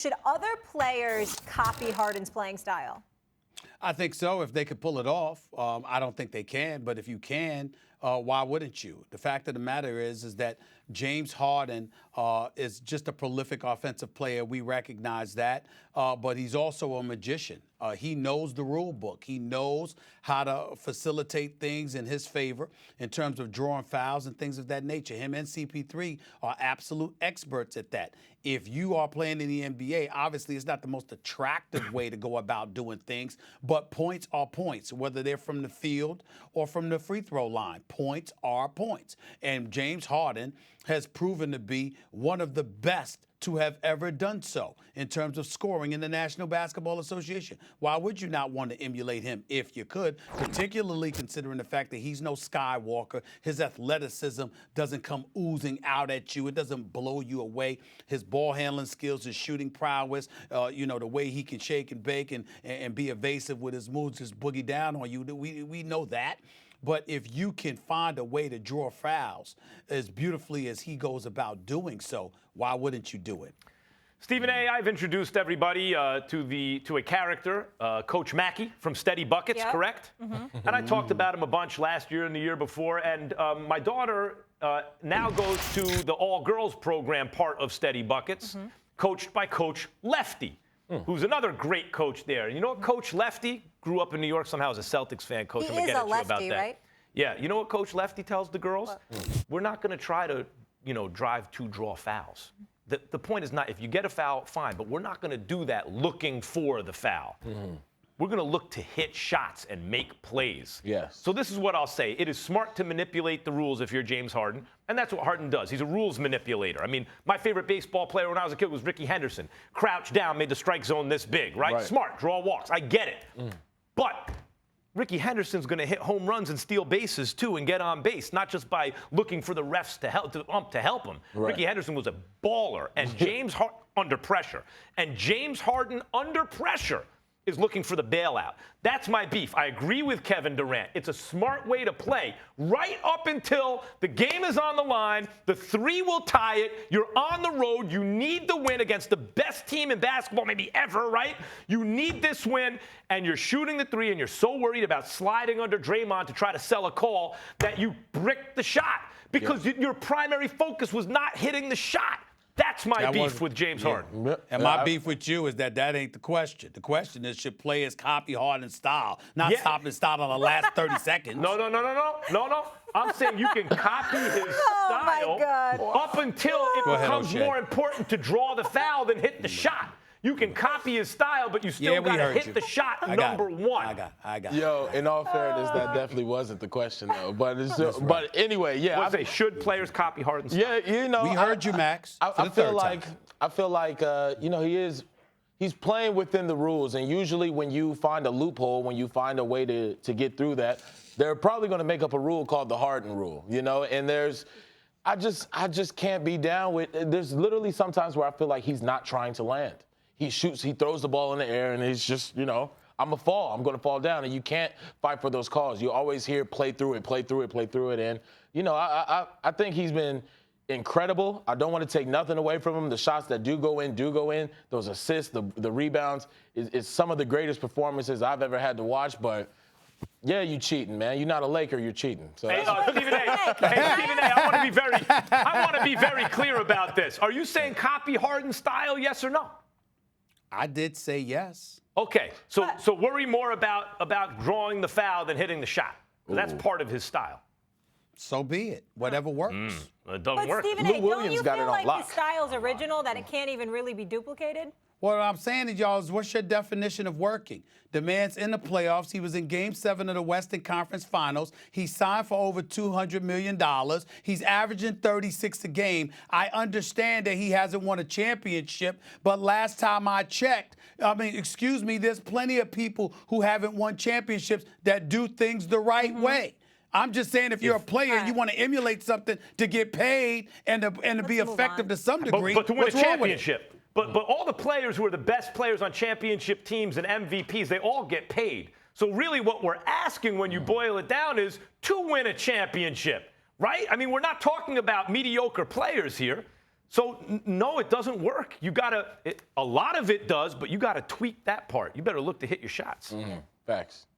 Should other players copy Harden's playing style? I think so, if they could pull it off. I don't think they can, but if you can, why wouldn't you? The fact of the matter is that James Harden is just a prolific offensive player. We recognize that, but he's also a magician. He knows the rule book. He knows how to facilitate things in his favor in terms of drawing fouls and things of that nature. Him and CP3 are absolute experts at that. If you are playing in the NBA, obviously it's not the most attractive way to go about doing things, but points are points, whether they're from the field or from the free throw line. Points are points. And James Harden has proven to be one of the best to have ever done so in terms of scoring in the National Basketball Association. Why would you not want to emulate him if you could, particularly considering the fact that he's no Skywalker. His athleticism doesn't come oozing out at you. It doesn't blow you away. His ball handling skills, his shooting prowess, the way he can shake and bake and be evasive with his moves, just boogie down on you. We know that. But if you can find a way to draw fouls as beautifully as he goes about doing so, why wouldn't you do it? Stephen A., I've introduced everybody to a character, Coach Mackey from Steady Buckets, correct? Mm-hmm. And I talked about him a bunch last year and the year before. And my daughter now goes to the all-girls program part of Steady Buckets, coached by Coach Lefty, who's another great coach there. And you know what, Coach Lefty grew up in New York somehow as a Celtics fan. Coach, I'm gonna get at you about that. Right? Yeah, you know what Coach Lefty tells the girls? What? We're not going to try to, drive to draw fouls. The point is not, if you get a foul, fine, but we're not going to do that looking for the foul. Mm-hmm. We're going to look to hit shots and make plays. Yes. So this is what I'll say. It is smart to manipulate the rules if you're James Harden, and that's what Harden does. He's a rules manipulator. I mean, my favorite baseball player when I was a kid was Ricky Henderson. Crouched down, made the strike zone this big, right? Smart, draw walks. I get it. But Ricky Henderson's going to hit home runs and steal bases, too, and get on base, not just by looking for the refs to help him. Right. Ricky Henderson was a baller, and James Harden under pressure. And James Harden under pressure is looking for the bailout. That's my beef. I agree with Kevin Durant. It's a smart way to play right up until the game is on the line. The three will tie it. You're on the road. You need the win against the best team in basketball maybe ever, right? You need this win, and you're shooting the three, and you're so worried about sliding under Draymond to try to sell a call that you bricked the shot because your primary focus was not hitting the shot. That's my beef with James Harden. And my beef with you is that ain't the question. The question is, should players copy Harden's style, not stop and start on the last 30 seconds? No. I'm saying you can copy his style up until it becomes more important to draw the foul than hit the shot. You can copy his style, but you still got to hit the shot number one. I got Yo, in all fairness, that definitely wasn't the question, though. But but anyway, yeah. I say, should players copy Harden's style? Yeah, we heard you, Max. I feel like he's playing within the rules, and usually when you find a loophole, when you find a way to get through that, they're probably going to make up a rule called the Harden rule, and I just can't be down with. There's literally sometimes where I feel like he's not trying to land. He shoots, he throws the ball in the air, and he's just, I'm going to fall down, and you can't fight for those calls. You always hear play through it, and, I think he's been incredible. I don't want to take nothing away from him. The shots that do go in. Those assists, the rebounds, is some of the greatest performances I've ever had to watch, but yeah, you cheating, man. You're not a Laker, you're cheating. So Stephen A. I want to be very clear about this. Are you saying copy Harden's style, yes or no? I did say yes. Okay, so worry more about drawing the foul than hitting the shot. That's part of his style. So be it. Whatever works. It doesn't work. Stephen A., don't you feel like his style's original, that it can't even really be duplicated? What I'm saying to y'all is, what's your definition of working? The man's in the playoffs. He was in Game 7 of the Western Conference Finals. He signed for over $200 million. He's averaging 36 a game. I understand that he hasn't won a championship, but last time I checked, there's plenty of people who haven't won championships that do things the right way. I'm just saying, if you're a player and you want to emulate something to get paid and to be effective to some degree, but to win a championship. But all the players who are the best players on championship teams and MVPs, they all get paid. So really what we're asking when you boil it down is to win a championship, right? I mean, we're not talking about mediocre players here. So no, it doesn't work. You gotta. A lot of it does, but you gotta tweak that part. You better look to hit your shots. Facts.